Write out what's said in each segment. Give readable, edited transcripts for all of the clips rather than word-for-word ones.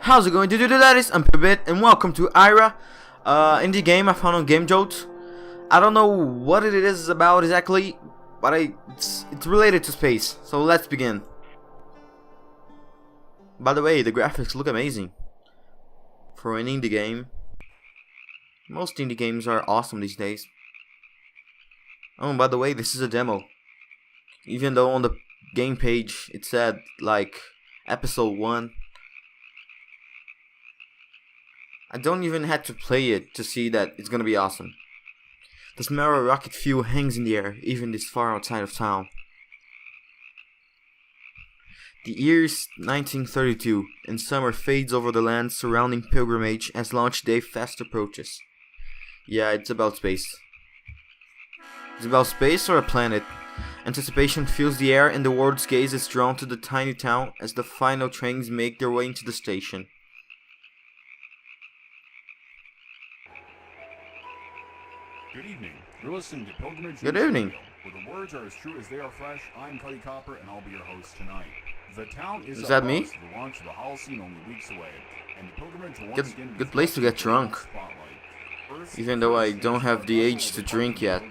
How's it going, daddies? I'm Pibit, and welcome to Ira. Indie game I found on GameJolt. I don't know what it is about exactly, but it's related to space. So let's begin. By the way, the graphics look amazing for an indie game. Most indie games are awesome these days. Oh, and by the way, this is a demo. Even though on the game page it said like episode 1. I don't even have to play it to see that it's gonna be awesome. The smell of rocket fuel hangs in the air, even this far outside of town. The year is 1932, and summer fades over the land surrounding Pilgrimage as launch day fast approaches. Yeah, it's about space. It's about space or a planet. Anticipation fills the air and the world's gaze is drawn to the tiny town as the final trains make their way into the station. Good evening. You're listening to Pilgrimage. Good evening. Where the words are as true as they are fresh. I'm Cuddy Copper, and I'll be your host tonight. The town is that me? The launch of the Holocene only weeks away, and the Pilgrimage will once again Good place to get drunk. Even though I don't have the age to drink yet.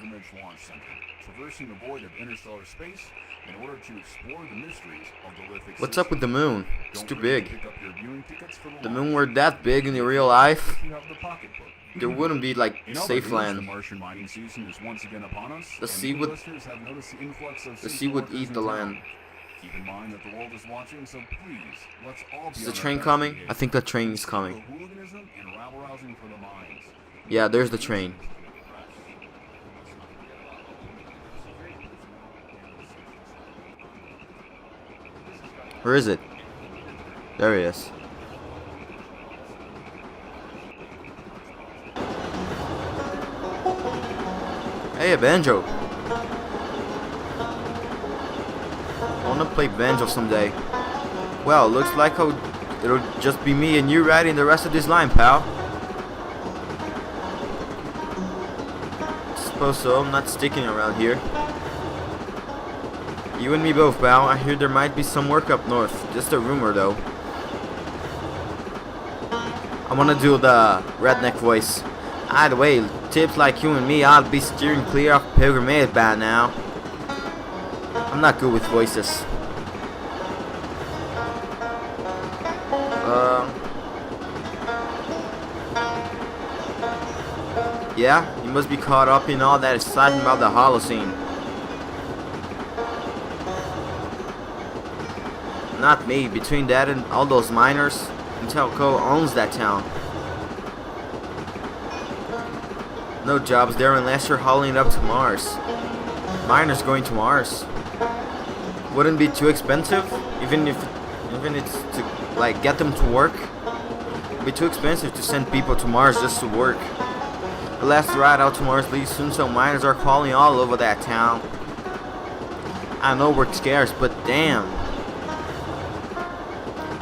Traversing the void of interstellar space in order to explore the mysteries of the lithic What's up with the moon? It's too big. Pick up your viewing tickets for The moon were that big in the real life, You have the pocketbook. there wouldn't be like In other safe news, land. The Martian mining season is once again upon us. The and sea new would- listeners have noticed the influx of The sea sea would walkers eat in the town. land. Keep in mind that the world is watching, so please, let's all be Is on the our train best coming? behavior. I think the train is coming. For hooliganism and rabble-rousing for the minds. Yeah, there's the train. Where is it? There he is. Hey, a banjo. I wanna play banjo someday. Well, looks like it'll just be me and you riding the rest of this line, pal. Suppose so, I'm not sticking around here. You and me both, pal. I hear there might be some work up north. Just a rumor, though. I wanna do the redneck voice. Either way, tips like you and me, I'll be steering clear of Pilgrimage by now. I'm not good with voices. Yeah, you must be caught up in all that excitement about the Holocene. Not me. Between that and all those miners, Intelco owns that town. No jobs there unless you're hauling up to Mars. Miners going to Mars wouldn't be too expensive, even it's to like get them to work. It'd be too expensive to send people to Mars just to work. The last ride out to Mars leaves soon, so miners are calling all over that town. I know work's scarce, but damn.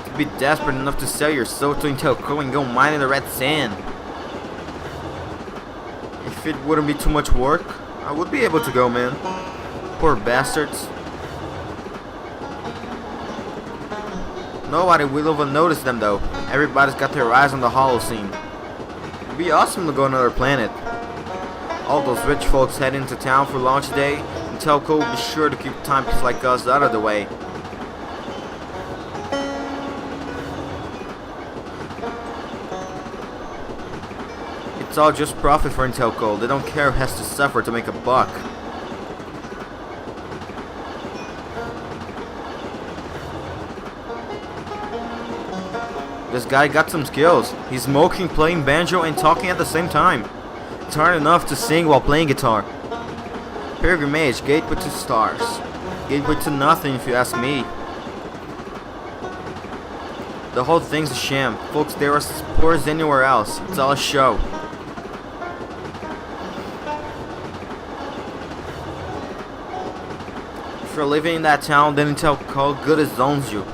To be desperate enough to sell your soul to Intelco and go mine in the red sand. If it wouldn't be too much work, I would be able to go, man. Poor bastards. Nobody will even notice them though. Everybody's got their eyes on the Holocene. It'd be awesome to go to another planet. All those rich folks head into town for launch day, and Telco will be sure to keep timepieces like us out of the way. It's all just profit for Intelco. They don't care who has to suffer to make a buck. This guy got some skills. He's smoking, playing banjo, and talking at the same time. It's hard enough to sing while playing guitar. Pilgrimage, gateway to stars. Gateway to nothing if you ask me. The whole thing's a sham. Folks, they're as poor as anywhere else. It's all a show. If you're living in that town, then Intelco good as owns you.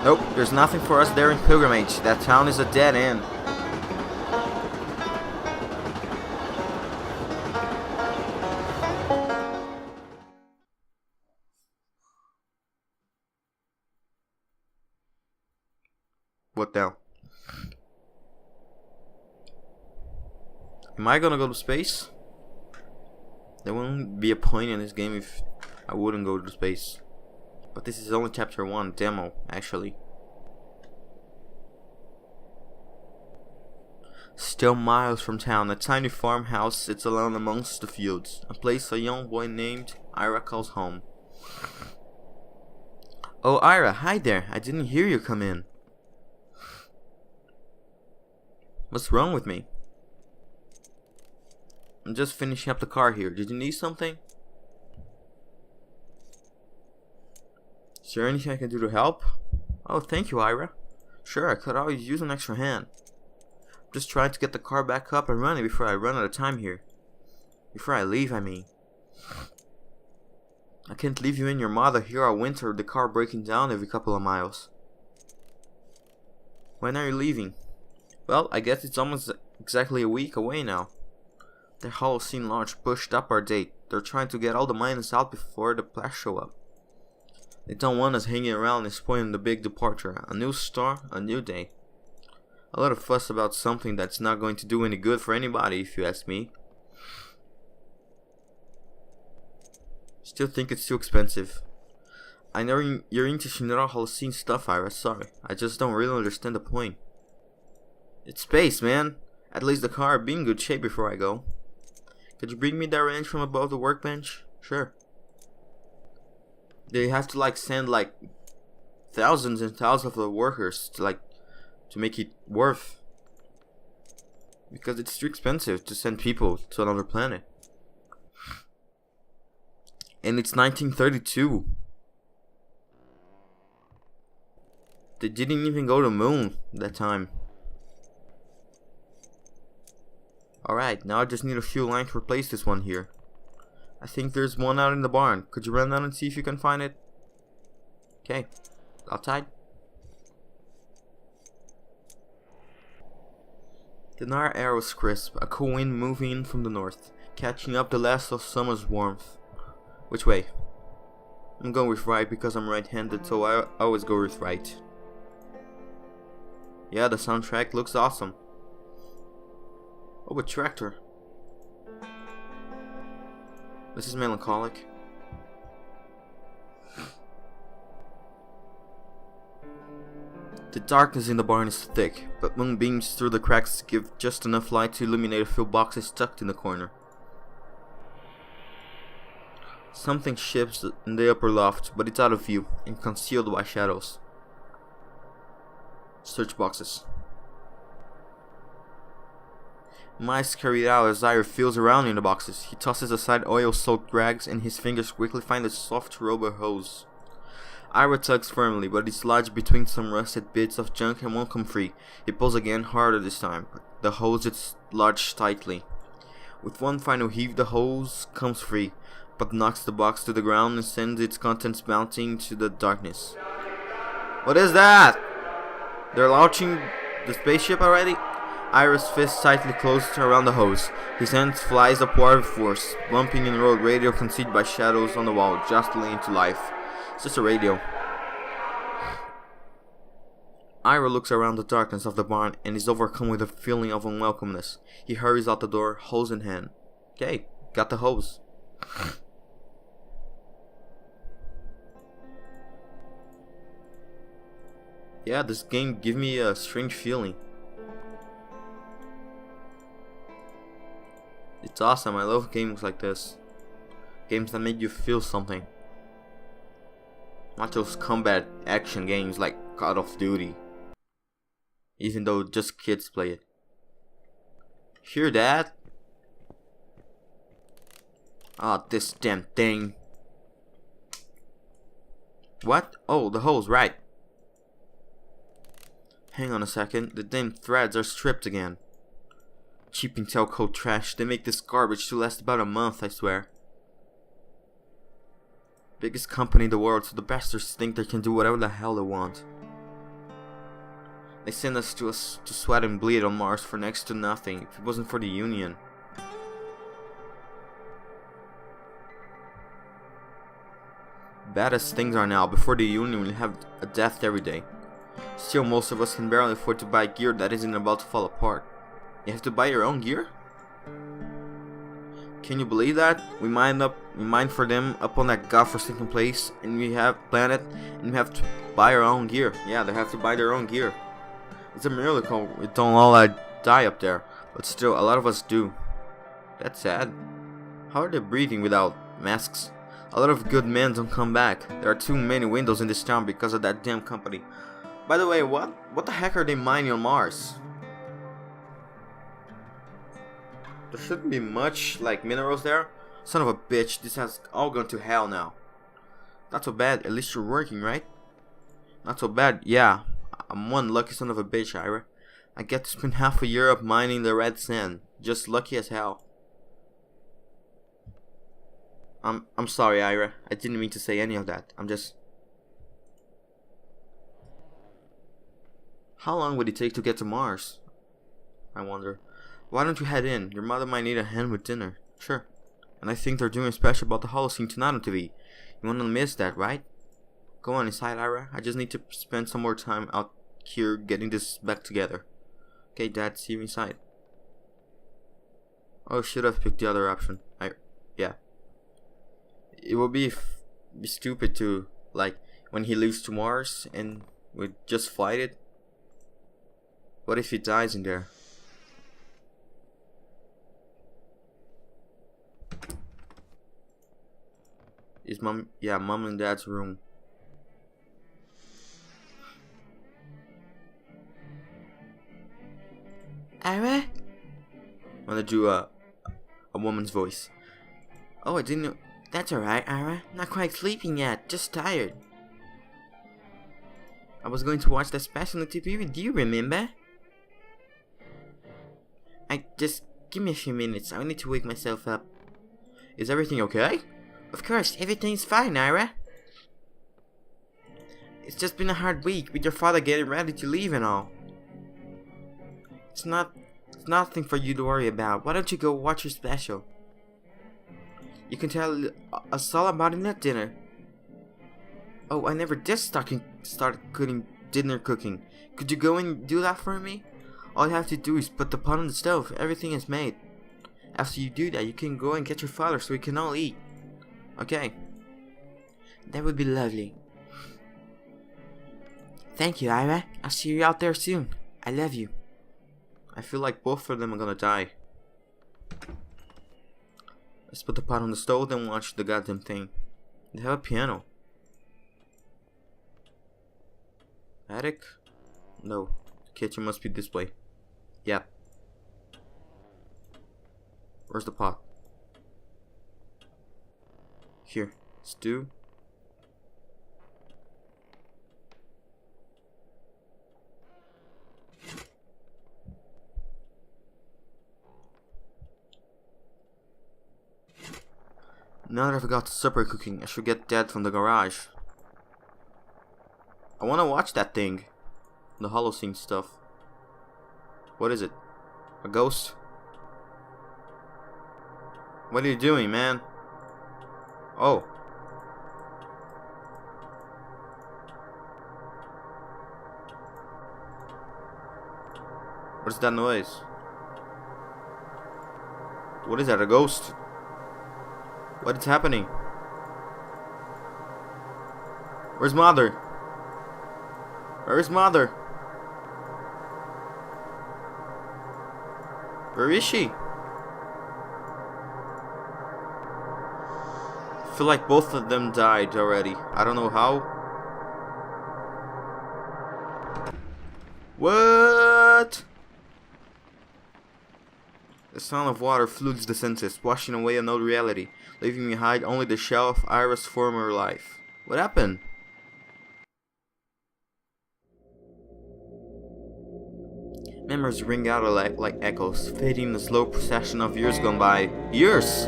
Nope, there's nothing for us there in Pilgrimage. That town is a dead end. What now? Am I gonna go to space? There wouldn't be a point in this game if I wouldn't go to space. But this is only chapter 1 demo, actually. Still miles from town, a tiny farmhouse sits alone amongst the fields, a place a young boy named Ira calls home. Oh, Ira, hi there. I didn't hear you come in. What's wrong with me? I'm just finishing up the car here. Did you need something? Is there anything I can do to help? Oh, thank you, Ira. Sure, I could always use an extra hand. I'm just trying to get the car back up and running before I run out of time here. Before I leave, I mean. I can't leave you and your mother here all winter with the car breaking down every couple of miles. When are you leaving? Well, I guess it's almost exactly a week away now. The Holocene launch pushed up our date. They're trying to get all the miners out before the Flash show up. They don't want us hanging around and spoiling the big departure. A new star, a new day. A lot of fuss about something that's not going to do any good for anybody, if you ask me. Still think it's too expensive. I know you're into Shinra Holocene stuff, Ira. Sorry, I just don't really understand the point. It's space, man. At least the car be in good shape before I go. Could you bring me that wrench from above the workbench? Sure. They have to send thousands and thousands of workers to make it worth. Because it's too expensive to send people to another planet. And it's 1932. They didn't even go to the moon that time. Alright, now I just need a few lines to replace this one here. I think there's one out in the barn. Could you run down and see if you can find it? Okay, outside. The night air was crisp, a cool wind moving in from the north, catching up the last of summer's warmth. Which way? I'm going with right because I'm right-handed, so I always go with right. Yeah, the soundtrack looks awesome. Oh, a tractor. This is melancholic. The darkness in the barn is thick, but moonbeams through the cracks give just enough light to illuminate a few boxes tucked in the corner. Something shifts in the upper loft, but it's out of view and concealed by shadows. Search boxes. Mice carried out as Ira feels around in the boxes. He tosses aside oil-soaked rags and his fingers quickly find a soft rubber hose. Ira tugs firmly, but it's lodged between some rusted bits of junk and won't come free. He pulls again, harder this time. The hose is lodged tightly. With one final heave, the hose comes free, but knocks the box to the ground and sends its contents bouncing into the darkness. What is that? They're launching the spaceship already? Ira's fist tightly closed around the hose. His hand flies upward with force, bumping in road radio concealed by shadows on the wall, jostling into life. It's just a radio. Ira looks around the darkness of the barn and is overcome with a feeling of unwelcomeness. He hurries out the door, hose in hand. Okay, got the hose. Yeah, this game gives me a strange feeling. It's awesome, I love games like this. Games that make you feel something. Not those combat action games like Call of Duty. Even though just kids play it. Hear that? Ah, this damn thing. What? Oh, the hose, right. Hang on a second, the damn threads are stripped again. Cheap Intel code trash, they make this garbage to last about a month, I swear. Biggest company in the world, so the bastards think they can do whatever the hell they want. They send us to sweat and bleed on Mars for next to nothing, if it wasn't for the Union. Bad as things are now, before the Union we'll have a death every day. Still, most of us can barely afford to buy gear that isn't about to fall apart. You have to buy your own gear? Can you believe that? We mine for them up on that godforsaken place, and we have planet, and we have to buy our own gear. Yeah, they have to buy their own gear. It's a miracle we don't all die up there, but still, a lot of us do. That's sad. How are they breathing without masks? A lot of good men don't come back. There are too many windows in this town because of that damn company. By the way, what the heck are they mining on Mars? There shouldn't be much, like, minerals there. Son of a bitch, this has all gone to hell now. Not so bad, at least you're working, right? Not so bad, yeah. I'm one lucky son of a bitch, Ira. I get to spend half a year up mining the red sand. Just lucky as hell. I'm sorry, Ira. I didn't mean to say any of that. I'm just... How long would it take to get to Mars? I wonder. Why don't you head in? Your mother might need a hand with dinner. Sure. And I think they're doing a special about the Holocene tonight on TV. You wanna miss that, right? Go on inside, Ira. I just need to spend some more time out here getting this back together. Okay, Dad, see you inside. Oh, should have picked the other option. Yeah. It would be stupid to, like, when he leaves to Mars and we just flight it. What if he dies in there? Is mom and Dad's room. Ira? I'm gonna do a woman's voice. Oh, I didn't know. That's alright, Ira. Not quite sleeping yet, just tired. I was going to watch that special on TV with you, remember? Just give me a few minutes. I need to wake myself up. Is everything okay? Of course, everything's fine, Ira. It's just been a hard week with your father getting ready to leave and all. It's nothing for you to worry about. Why don't you go watch your special? You can tell us all about it at dinner. Oh, I never did start dinner cooking. Could you go and do that for me? All you have to do is put the pot on the stove. Everything is made. After you do that, you can go and get your father so we can all eat. Okay. That would be lovely. Thank you, Ira. I'll see you out there soon. I love you. I feel like both of them are gonna die. Let's put the pot on the stove and watch the goddamn thing. They have a piano. Attic? No. The kitchen must be this way. Yeah. Where's the pot? Here. Stew. Now that I forgot supper cooking, I should get Dad from the garage. I wanna watch that thing. The Holocene stuff. What is it? A ghost? What are you doing, man? Oh. What's that noise? What is that, a ghost? What is happening? Where's Mother? Where's Mother? Where is she? I feel like both of them died already. I don't know how. What? The sound of water floods the senses, washing away an old reality, leaving behind only the shell of Ira's former life. What happened? Memories ring out like echoes, fading in the slow procession of years gone by. Years!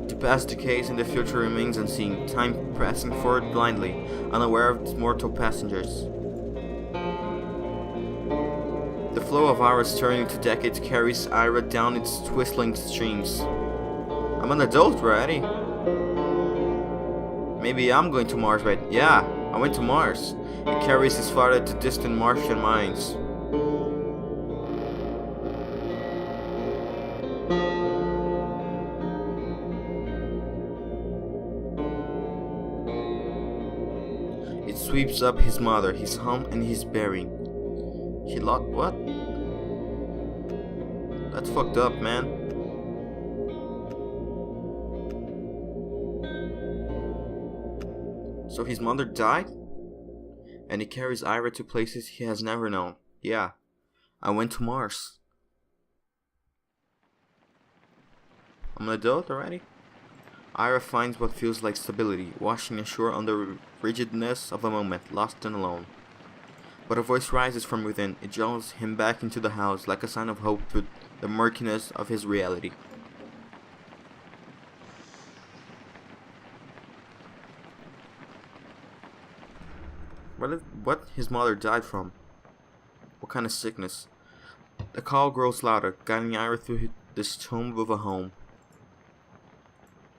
The past decays and the future remains unseen, time pressing forward blindly, unaware of its mortal passengers. The flow of hours turning to decades carries Ira down its twisting streams. I'm an adult already. Maybe I'm going to Mars, right? Yeah, I went to Mars. It carries his father to distant Martian mines. It sweeps up his mother, his home, and his bearing. He lost what? That's fucked up, man. So his mother died? And he carries Ira to places he has never known. Yeah, I went to Mars. I'm an adult already? Ira finds what feels like stability, washing ashore on the rigidness of a moment, lost and alone. But a voice rises from within. It draws him back into the house like a sign of hope through the murkiness of his reality. What his mother died from? What kind of sickness? The call grows louder, guiding Ira through this tomb of a home.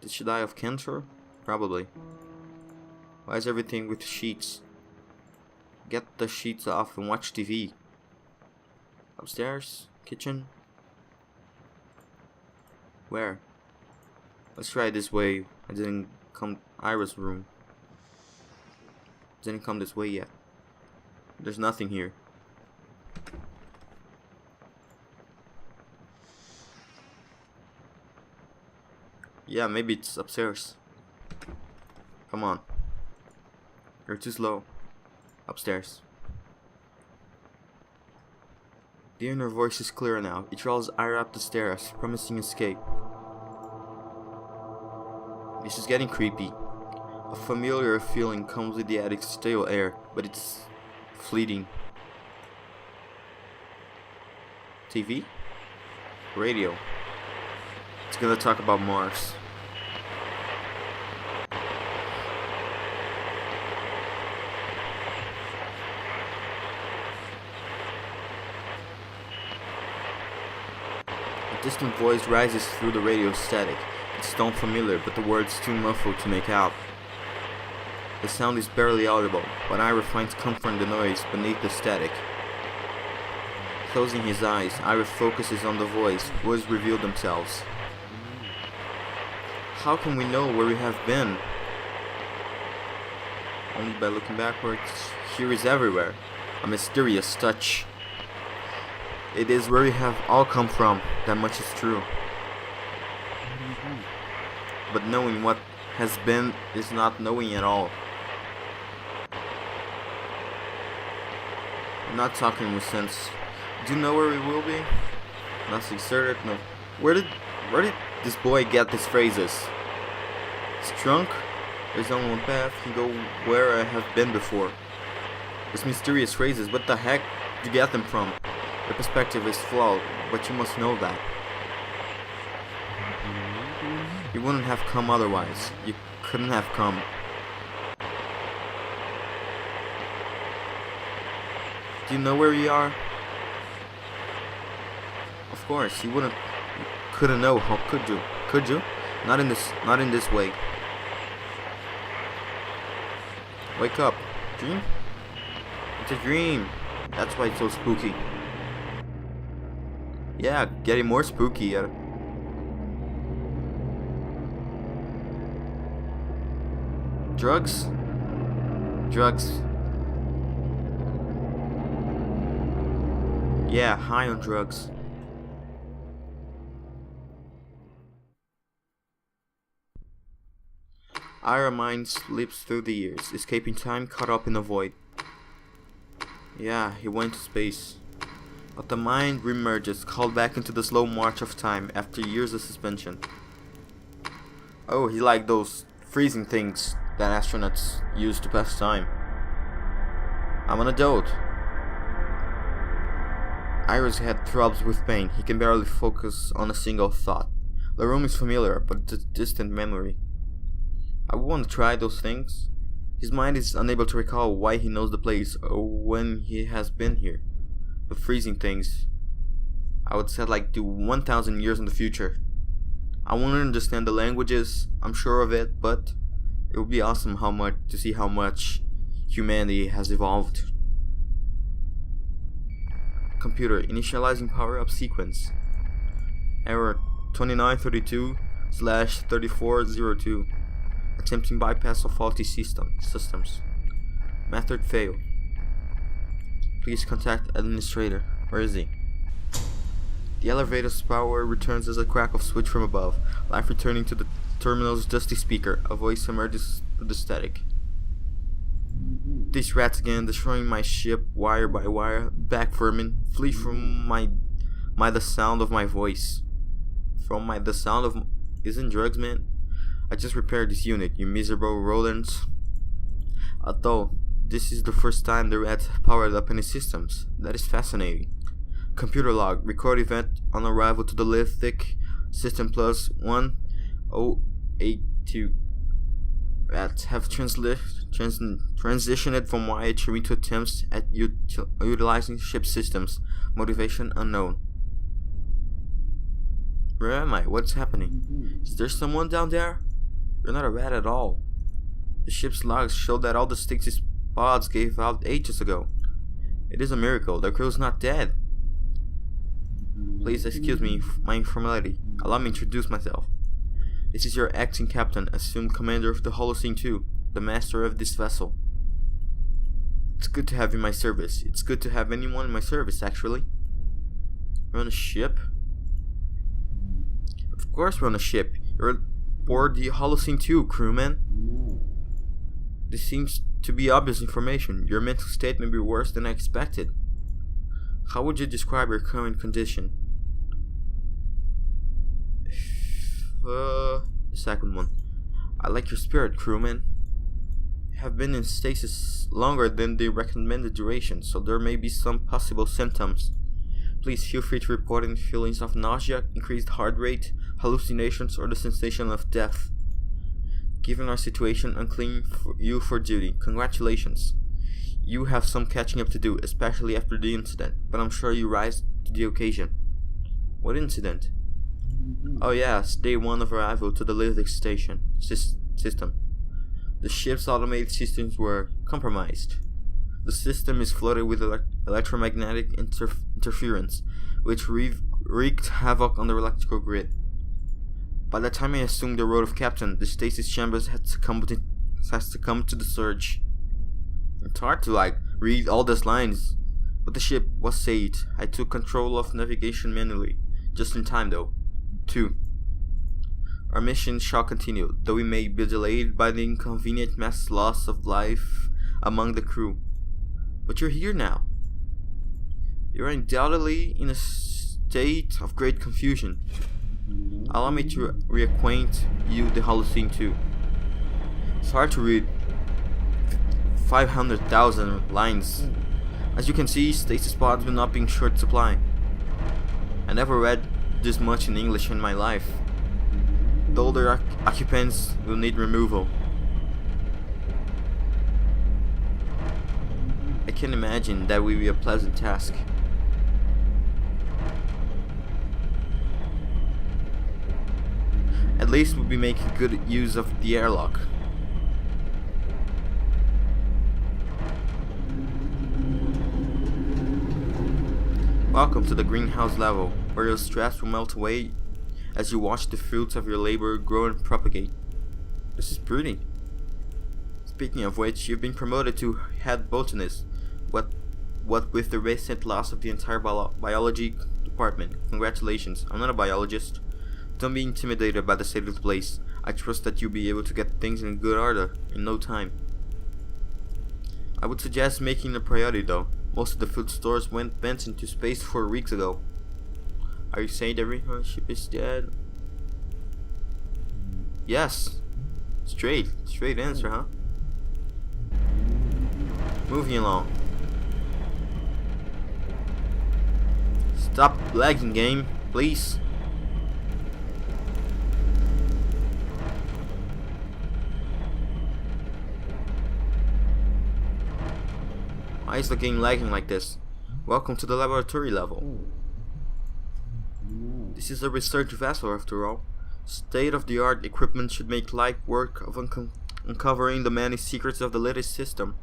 Did she die of cancer? Probably. Why is everything with sheets? Get the sheets off and watch TV. Upstairs? Kitchen? Where? Let's try it this way. I didn't come Ira's room. Didn't come this way yet. There's nothing here. Yeah, maybe it's upstairs. Come on. You're too slow. Upstairs. The inner voice is clear now. It draws Ira up the stairs, promising escape. This is getting creepy. A familiar feeling comes with the attic's stale air, but it's fleeting. TV? Radio. It's gonna talk about Mars. A distant voice rises through the radio static. It's tone familiar, but the words too muffled to make out. The sound is barely audible, but Ira finds comfort in the noise beneath the static. Closing his eyes, Ira focuses on the voice. Words reveal themselves. How can we know where we have been? Only by looking backwards. Here is everywhere. A mysterious touch. It is where we have all come from. That much is true. But knowing what has been is not knowing at all. I'm not talking with sense. Do you know where we will be? Nothing certain. No. Where did this boy get these phrases? He's drunk? There's only one path. You go where I have been before. These mysterious phrases, what the heck did you get them from? Your perspective is flawed, but you must know that. You wouldn't have come otherwise. You couldn't have come. Do you know where we are? Of course, you couldn't know. How could you? Could you? Not in this way. Wake up. Dream? It's a dream. That's why it's so spooky. Yeah, getting more spooky. Drugs? Drugs. Yeah, high on drugs. Ira mind slips through the years, escaping time caught up in the void. Yeah, he went to space. But the mind remerges, called back into the slow march of time after years of suspension. Oh, he liked those freezing things that astronauts use to pass time. I'm an adult. Ira's head throbs with pain. He can barely focus on a single thought. The room is familiar, but it's a distant memory. I want to try those things. His mind is unable to recall why he knows the place or when he has been here. The freezing things. I would say like to 1,000 years in the future. I won't understand the languages, I'm sure of it, but It would be awesome to see how much humanity has evolved. Computer, initializing power-up sequence. Error 2932/3402. Attempting bypass of faulty systems. Method fail. Please contact administrator. Where is he? The elevator's power returns as a crack of switch from above. Life returning to the terminal's dusty speaker. A voice emerges through the static. These rats again, destroying my ship wire by wire. Back vermin, flee from the sound of my voice. The sound of... Isn't drugs, man? I just repaired this unit, you miserable rodents. Although, this is the first time the rats have powered up any systems. That is fascinating. Computer log, record event on arrival to the lithic system plus 1082. Rats have transitioned from YH into attempts at utilizing ship systems. Motivation unknown. Where am I? What's happening? Is there someone down there? You're not a rat at all. The ship's logs show that all the stasis pods gave out ages ago. It is a miracle. The crew's not dead. Please excuse me my informality. Allow me to introduce myself. This is your acting captain, assumed commander of the Holocene 2, the master of this vessel. It's good to have you in my service. It's good to have anyone in my service, actually. We're on a ship? Of course we're on a ship. You're aboard the Holocene 2, crewman. This seems to be obvious information. Your mental state may be worse than I expected. How would you describe your current condition? The second one. I like your spirit, crewman. You have been in stasis longer than the recommended duration, so there may be some possible symptoms. Please feel free to report any feelings of nausea, increased heart rate, hallucinations, or the sensation of death. Given our situation, unclean you for duty. Congratulations. You have some catching up to do, especially after the incident, but I'm sure you rise to the occasion. What incident? Oh yes, day 1 of arrival to the lithic station system. The ship's automated systems were compromised. The system is flooded with electromagnetic interference, which wreaked havoc on the electrical grid. By the time I assumed the role of captain, the stasis chambers had succumbed to the surge. It's hard to read all those lines, but the ship was saved. I took control of navigation manually, just in time though. 2. Our mission shall continue, though we may be delayed by the inconvenient mass loss of life among the crew. But you're here now. You're undoubtedly in a state of great confusion. Allow me to reacquaint you with the Holocene 2. It's hard to read 500,000 lines. As you can see, stasis pods will not be in short supply. I never read this much in English in my life. The older occupants will need removal. I can imagine that will be a pleasant task. At least we'll be making good use of the airlock. Welcome to the greenhouse level, where your stress will melt away as you watch the fruits of your labor grow and propagate. This is pretty. Speaking of which, you've been promoted to head botanist. What with the recent loss of the entire biology department. Congratulations. I'm not a biologist. Don't be intimidated by the state of the place. I trust that you'll be able to get things in good order in no time. I would suggest making a priority though. Most of the food stores went into space 4 weeks ago. Are you saying that every ship is dead? Yes. Straight answer, huh? Moving along. Stop lagging, game, please. Why is the game lagging like this? Welcome to the laboratory level. This is a research vessel after all. State-of-the-art equipment should make light work of uncovering the many secrets of the latest system.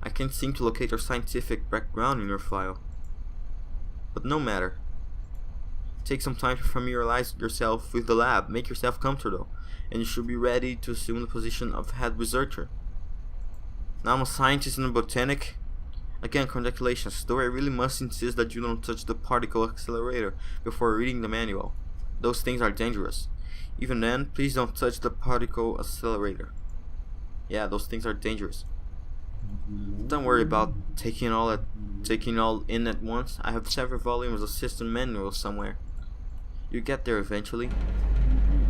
I can't seem to locate your scientific background in your file. But no matter. Take some time to familiarize yourself with the lab, make yourself comfortable, and you should be ready to assume the position of head researcher. Now I'm a scientist and a botanic. Again, congratulations, though I really must insist that you don't touch the particle accelerator before reading the manual. Those things are dangerous. Even then, please don't touch the particle accelerator. Yeah, those things are dangerous. Don't worry about taking all in at once. I have several volumes of system manuals somewhere. You get there eventually.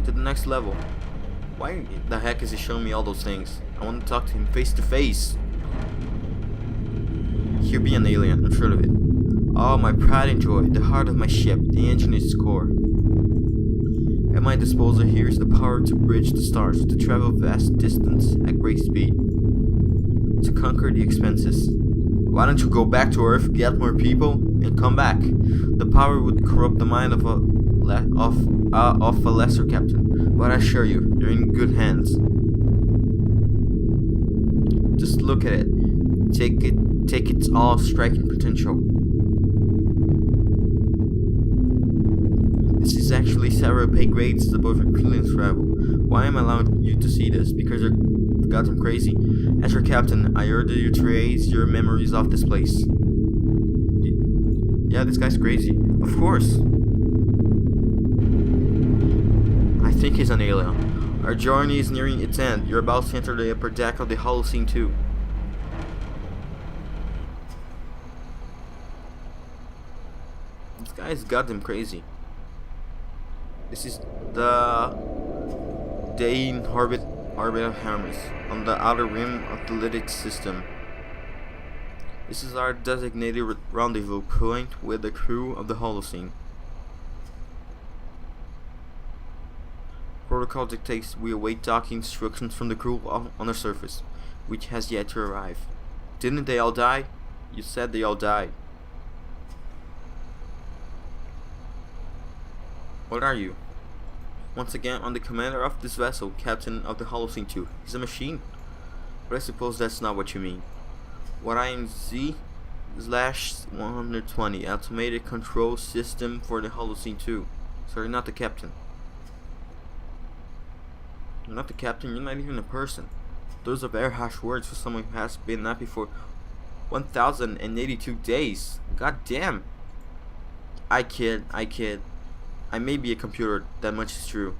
To the next level. Why the heck is he showing me all those things? I want to talk to him face to face. He'll be an alien, I'm sure of it. Oh, my pride and joy, the heart of my ship, the engine is its core. At my disposal here is the power to bridge the stars, to travel vast distance at great speed, to conquer the expenses. Why don't you go back to Earth, get more people, and come back? The power would corrupt the mind of a lesser captain, but I assure you, you're in good hands. Just look at it. Take its all striking potential. This is actually several pay grades above Herculean travel. Why am I allowing you to see this? Because you're goddamn crazy? As your captain, I order you to erase your memories of this place. Yeah, this guy's crazy. Of course. I think he's an alien. Our journey is nearing its end. You're about to enter the upper deck of the Holocene 2. This guy is goddamn crazy. This is the day in orbit of Hermes, on the outer rim of the Lytic system. This is our designated rendezvous point with the crew of the Holocene. Protocol dictates we await docking instructions from the crew on the surface, which has yet to arrive. Didn't they all die? You said they all died. What are you? Once again, I'm the commander of this vessel, captain of the Holocene 2. He's a machine. But I suppose that's not what you mean. What I am Z/120, automated control system for the Holocene 2. So you're not the captain. You're not the captain, you're not even a person. Those are very harsh words for someone who has been nappy for 1,082 days. God damn. I kid. I may be a computer, that much is true,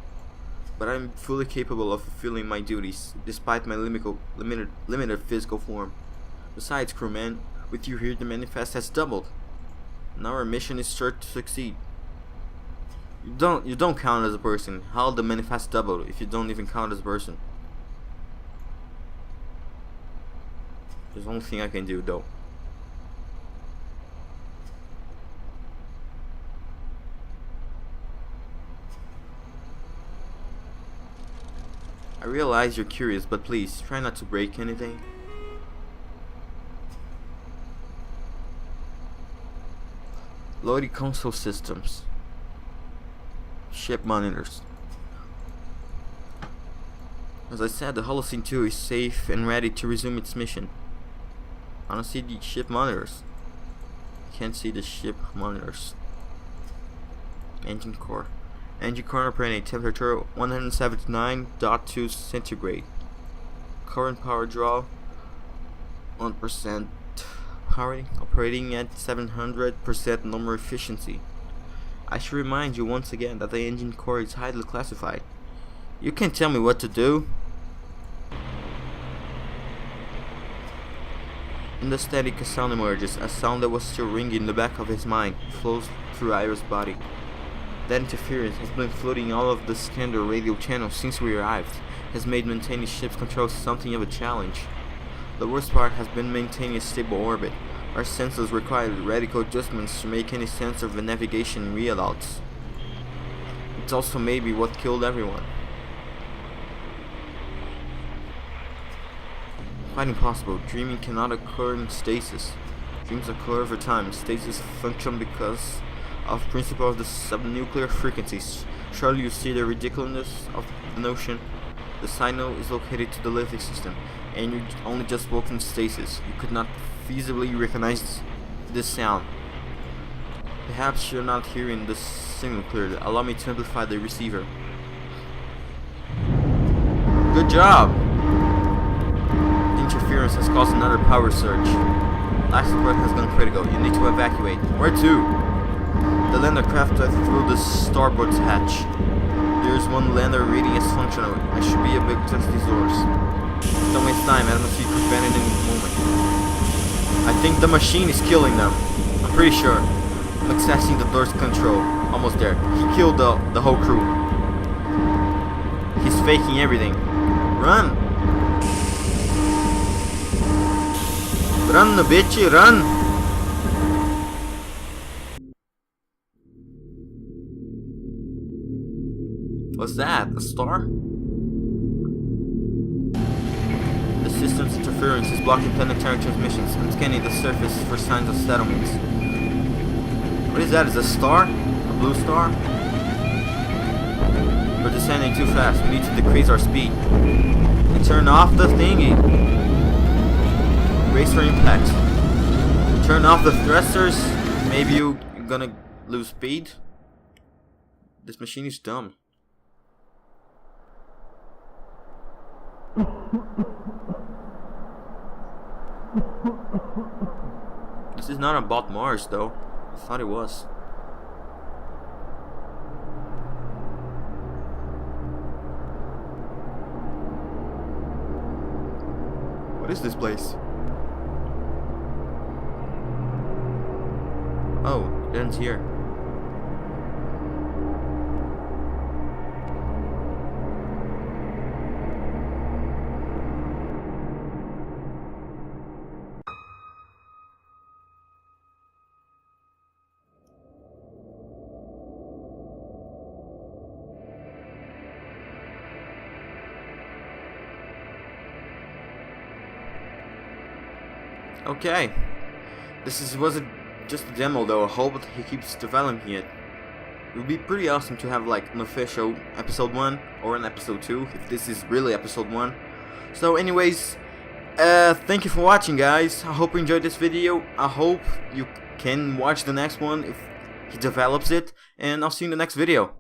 but I'm fully capable of fulfilling my duties, despite my limited physical form. Besides, crewman, with you here the manifest has doubled. Now our mission is sure to succeed. You don't count as a person. How the manifest doubled if you don't even count as a person? There's one thing I can do though. I realize you're curious, but please, try not to break anything. Loading console systems. Ship monitors. As I said, the Holocene 2 is safe and ready to resume its mission. I don't see the ship monitors. Can't see the ship monitors. Engine core. Engine core operating at temperature 179.2 centigrade. Current power draw 1%. Operating at 700% normal efficiency. I should remind you once again that the engine core is highly classified. You can't tell me what to do. In the static, a sound emerges, a sound that was still ringing in the back of his mind, flows through Ira's body. That interference has been flooding all of the standard radio channels since we arrived, has made maintaining ship's control something of a challenge. The worst part has been maintaining a stable orbit. Our sensors required radical adjustments to make any sense of the navigation readouts. It's also maybe what killed everyone. Quite impossible. Dreaming cannot occur in stasis. Dreams occur over time. Stasis function because of principle of the subnuclear frequencies. Surely you see the ridiculousness of the notion. The signal is located to the lifting system, and you only just woke from stasis. You could not feasibly recognize this sound. Perhaps you're not hearing the signal clearly. Allow me to amplify the receiver. Good job! The interference has caused another power surge. Life support has gone critical. You need to evacuate. Where to? The lander craft through the starboard hatch. There's one lander reading is functional. I should be able to test these doors. Don't waste time, atmosphere could bend in any moment. I think the machine is killing them. I'm pretty sure. I'm accessing the door's control. Almost there. He killed the whole crew. He's faking everything. Run! Run, bitch, run! What's that? A star? The system's interference is blocking planetary transmissions and scanning the surface for signs of settlements. What is that? Is a star? A blue star? We're descending too fast. We need to decrease our speed. And turn off the thingy. Brace for impact. Turn off the thrusters. Maybe you're gonna lose speed. This machine is dumb. This is not about Mars though. I thought it was. What is this place? Oh, it ends here. Okay, wasn't just a demo though. I hope he keeps developing it. It would be pretty awesome to have like an official episode 1 or an episode 2 if this is really episode 1. So anyways, thank you for watching guys. I hope you enjoyed this video. I hope you can watch the next one if he develops it, and I'll see you in the next video.